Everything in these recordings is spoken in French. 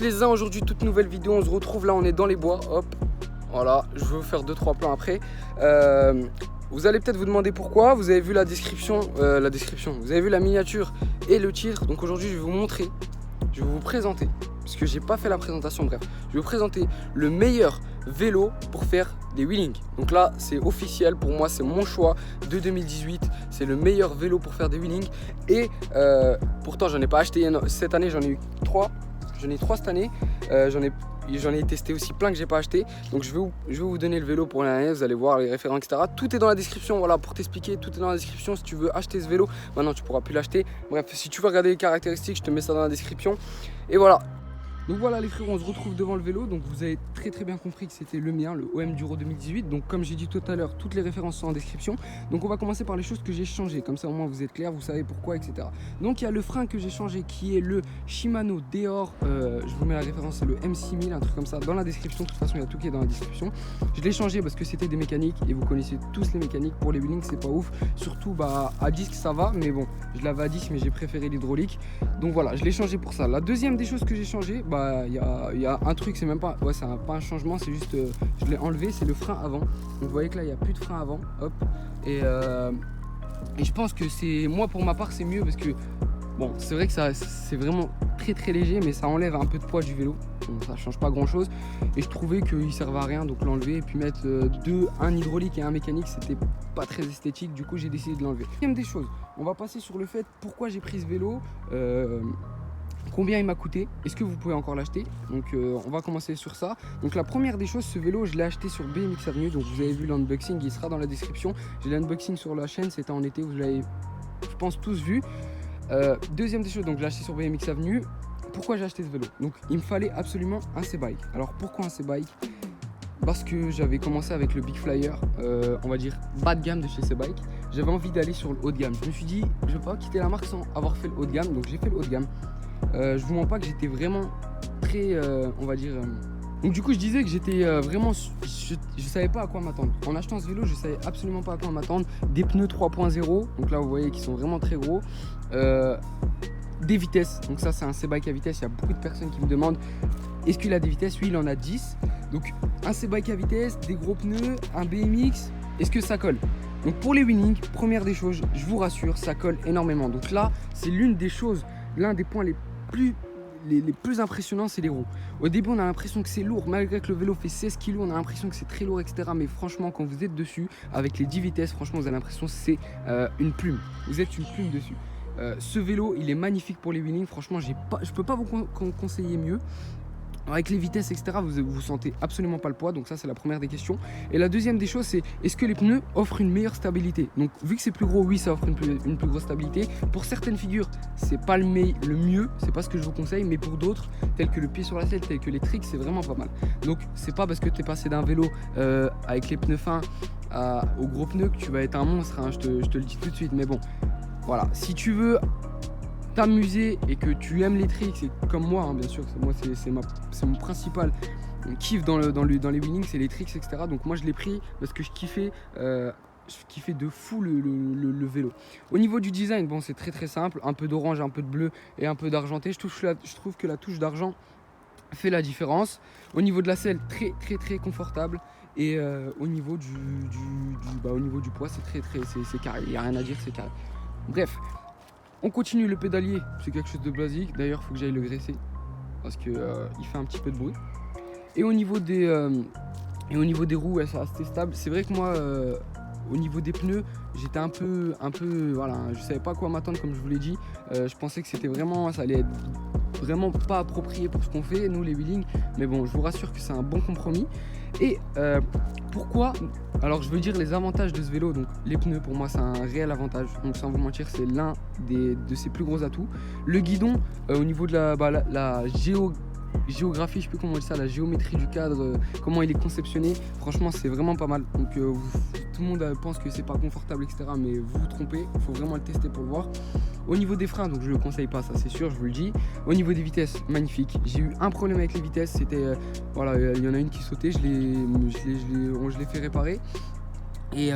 les uns, aujourd'hui toute nouvelle vidéo, on se retrouve là, on est dans les bois, hop, voilà, je vais vous faire 2-3 plans après. Vous allez peut-être vous demander pourquoi, vous avez vu la description, vous avez vu la miniature et le titre, donc aujourd'hui je vais vous montrer, je vais vous présenter, parce que j'ai pas fait la présentation, bref, je vais vous présenter le meilleur vélo pour faire des wheelings. Donc là c'est officiel, pour moi c'est mon choix de 2018, c'est le meilleur vélo pour faire des wheelings. Et pourtant j'en ai pas acheté cette année, j'en ai eu 3 cette année, j'en ai testé aussi plein que j'ai pas acheté. Donc je vais vous donner le vélo pour l'année, vous allez voir les référents, etc. Tout est dans la description, voilà, pour t'expliquer, tout est dans la description. Si tu veux acheter ce vélo, maintenant tu pourras plus l'acheter. Bref, si tu veux regarder les caractéristiques, je te mets ça dans la description. Et voilà. Donc voilà les frères, on se retrouve devant le vélo. Donc vous avez très bien compris que c'était le mien, le OM Duro 2018. Donc comme j'ai dit tout à l'heure, toutes les références sont en description. Donc on va commencer par les choses que j'ai changées. Comme ça au moins vous êtes clair, vous savez pourquoi, etc. Donc il y a le frein que j'ai changé qui est le Shimano Deore. Je vous mets la référence, c'est le M6000, un truc comme ça dans la description. De toute façon il y a tout qui est dans la description. Je l'ai changé parce que c'était des mécaniques et vous connaissez tous les mécaniques. Pour les wheelings c'est pas ouf. Surtout à disque ça va, mais bon, je l'avais à disque mais j'ai préféré l'hydraulique. Donc voilà, je l'ai changé pour ça. La deuxième des choses que j'ai changé, il y a un truc, c'est même pas, ouais, c'est pas un changement, c'est juste, je l'ai enlevé, c'est le frein avant. Donc vous voyez que là, il n'y a plus de frein avant, hop. Et je pense que c'est, moi pour ma part, c'est mieux parce que, bon, c'est vrai que c'est vraiment très léger, mais ça enlève un peu de poids du vélo. Donc ça change pas grand chose. Et je trouvais qu'il servait à rien, donc l'enlever et puis mettre un hydraulique et un mécanique, c'était pas très esthétique. Du coup, j'ai décidé de l'enlever. Deuxième des choses, on va passer sur le fait pourquoi j'ai pris ce vélo. Combien il m'a coûté, est-ce que vous pouvez encore l'acheter? Donc on va commencer sur ça. Donc la première des choses, ce vélo je l'ai acheté sur BMX Avenue. Donc vous avez vu l'unboxing, il sera dans la description. J'ai l'unboxing sur la chaîne, c'était en été, vous l'avez je pense tous vu. Deuxième des choses, donc je l'ai acheté sur BMX Avenue. Pourquoi j'ai acheté ce vélo? Donc il me fallait absolument un C-Bike. Alors pourquoi un C-Bike? Parce que j'avais commencé avec le Big Flyer, on va dire bas de gamme de chez C-Bike. J'avais envie d'aller sur le haut de gamme. Je me suis dit, je ne vais pas quitter la marque sans avoir fait le haut de gamme. Donc j'ai fait le haut de gamme. Je vous mens pas que j'étais vraiment très, on va dire. Donc du coup je disais que j'étais vraiment, je savais pas à quoi m'attendre. En achetant ce vélo, je savais absolument pas à quoi m'attendre. Des pneus 3.0, donc là vous voyez qu'ils sont vraiment très gros. Des vitesses, donc ça c'est un C-Bike à vitesse. Il y a beaucoup de personnes qui me demandent est-ce qu'il a des vitesses? Oui, il en a 10. Donc un C-Bike à vitesse, des gros pneus, un BMX, est-ce que ça colle? Donc pour les wheelings, première des choses, je vous rassure, ça colle énormément. Donc là c'est l'une des choses, l'un des points les plus impressionnants, c'est les roues. Au début on a l'impression que c'est lourd, malgré que le vélo fait 16 kg, on a l'impression que c'est très lourd, etc. Mais franchement quand vous êtes dessus, avec les 10 vitesses, franchement vous avez l'impression que c'est une plume. Vous êtes une plume dessus. Ce vélo il est magnifique pour les wheelings, franchement je peux pas vous conseiller mieux. Avec les vitesses, etc., vous sentez absolument pas le poids. Donc ça c'est la première des questions. Et la deuxième des choses, c'est est-ce que les pneus offrent une meilleure stabilité? Donc vu que c'est plus gros, oui, ça offre une plus grosse stabilité. Pour certaines figures, c'est pas le mieux, c'est pas ce que je vous conseille. Mais pour d'autres, tels que le pied sur la selle, tels que les tricks, c'est vraiment pas mal. Donc c'est pas parce que tu es passé d'un vélo avec les pneus fins aux gros pneus que tu vas être un monstre, hein, je te le dis tout de suite. Mais bon, voilà, si tu veux t'amuser et que tu aimes les tricks, et comme moi, hein, bien sûr, moi c'est mon principal kiff dans les wheelings, c'est les tricks, etc. Donc moi je l'ai pris parce que je kiffais de fou le vélo. Au niveau du design, bon c'est très simple, un peu d'orange, un peu de bleu et un peu d'argenté. Je trouve que la touche d'argent fait la différence. Au niveau de la selle, très confortable. Et au niveau du poids, c'est carré, il n'y a rien à dire, c'est carré. Bref. On continue, le pédalier, c'est quelque chose de basique. D'ailleurs, il faut que j'aille le graisser parce que il fait un petit peu de bruit. Et au niveau des roues, ouais, c'est assez stable. C'est vrai que moi, au niveau des pneus, j'étais un peu, voilà, je savais pas à quoi m'attendre comme je vous l'ai dit. Je pensais que c'était vraiment, ça allait être vraiment pas approprié pour ce qu'on fait, nous les wheelings. Mais bon, je vous rassure que c'est un bon compromis. Et pourquoi? Alors je veux dire les avantages de ce vélo. Donc les pneus pour moi c'est un réel avantage. Donc sans vous mentir c'est l'un de ses plus gros atouts. Le guidon au niveau de la géographie, je sais plus comment on dit ça, la géométrie du cadre, comment il est conceptionné, franchement c'est vraiment pas mal. Donc tout le monde pense que c'est pas confortable, etc. Mais vous vous trompez, il faut vraiment le tester pour le voir. Au niveau des freins, donc je le conseille pas, ça c'est sûr, je vous le dis. Au niveau des vitesses, magnifique. J'ai eu un problème avec les vitesses, c'était voilà, il y en a une qui sautait, je l'ai fait réparer. Et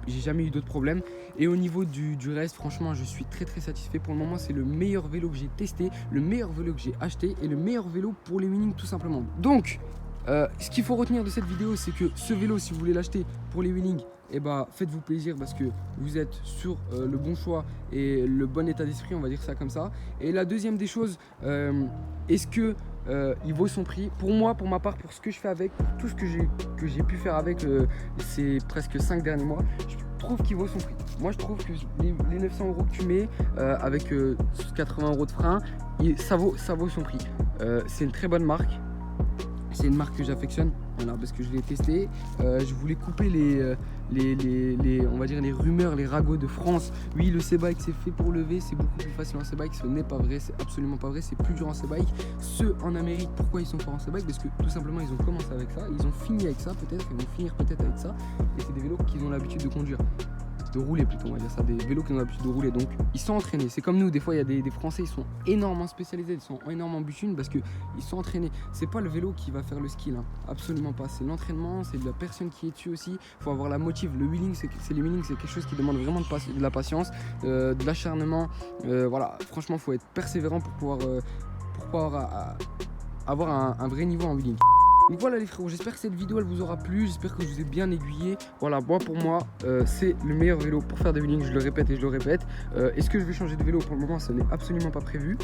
j'ai jamais eu d'autres problèmes. Et au niveau du reste, franchement, je suis très satisfait. Pour le moment, c'est le meilleur vélo que j'ai testé, le meilleur vélo que j'ai acheté et le meilleur vélo pour les Winning tout simplement. Donc, ce qu'il faut retenir de cette vidéo, c'est que ce vélo, si vous voulez l'acheter pour les Winning, eh ben, faites-vous plaisir parce que vous êtes sur le bon choix et le bon état d'esprit, on va dire ça comme ça. Et la deuxième des choses, est-ce que il vaut son prix? Pour moi, pour ma part, pour ce que je fais avec, pour tout ce que j'ai pu faire avec ces presque 5 derniers mois, je trouve qu'il vaut son prix. Moi, je trouve que les 900 € que tu mets avec 80 € de frein, ça vaut son prix. C'est une très bonne marque. C'est une marque que j'affectionne, voilà, parce que je l'ai testé. Je voulais couper on va dire les rumeurs, les ragots de France. Oui, le C-Bike c'est fait pour lever, c'est beaucoup plus facile en C-Bike. Ce n'est pas vrai, c'est absolument pas vrai. C'est plus dur en C-Bike. Ceux en Amérique, pourquoi ils sont forts en C-Bike? Parce que tout simplement ils ont commencé avec ça, ils ont fini avec ça peut-être, ils vont finir peut-être avec ça. Et c'est des vélos qu'ils ont l'habitude de conduire. De rouler plutôt, on va dire ça, des vélos qui ont l'habitude de rouler, donc ils sont entraînés. C'est comme nous, des fois il y a des Français, ils sont énormément spécialisés, ils sont énormément butune parce qu'ils sont entraînés. C'est pas le vélo qui va faire le skill, hein. Absolument pas. C'est l'entraînement, c'est la personne qui est dessus aussi. Il faut avoir la motive. Le wheeling, c'est quelque chose qui demande vraiment de la patience, de l'acharnement. Voilà, franchement, il faut être persévérant pour pouvoir avoir un vrai niveau en wheeling. Donc voilà les frérots, j'espère que cette vidéo elle vous aura plu, j'espère que je vous ai bien aiguillé. Voilà, moi pour moi c'est le meilleur vélo pour faire des wheelings, je le répète et je le répète. Est-ce que je vais changer de vélo? Pour le moment ce n'est absolument pas prévu.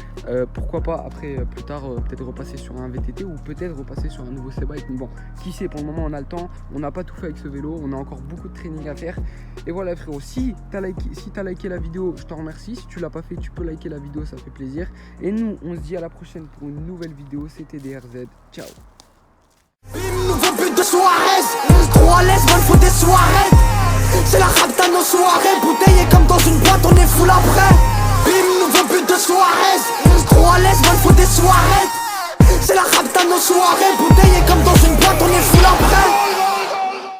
Pourquoi pas après plus tard peut-être repasser sur un VTT ou peut-être repasser sur un nouveau C-Bike. Mais bon, qui sait, pour le moment on a le temps, on n'a pas tout fait avec ce vélo, on a encore beaucoup de training à faire. Et voilà frérot, si t'as liké la vidéo, je t'en remercie. Si tu l'as pas fait, tu peux liker la vidéo, ça fait plaisir. Et nous on se dit à la prochaine pour une nouvelle vidéo, c'était DRZ, ciao. Nouveau but de Suarez, trop à l'aise, faut des soirées. C'est la rap dans nos soirées.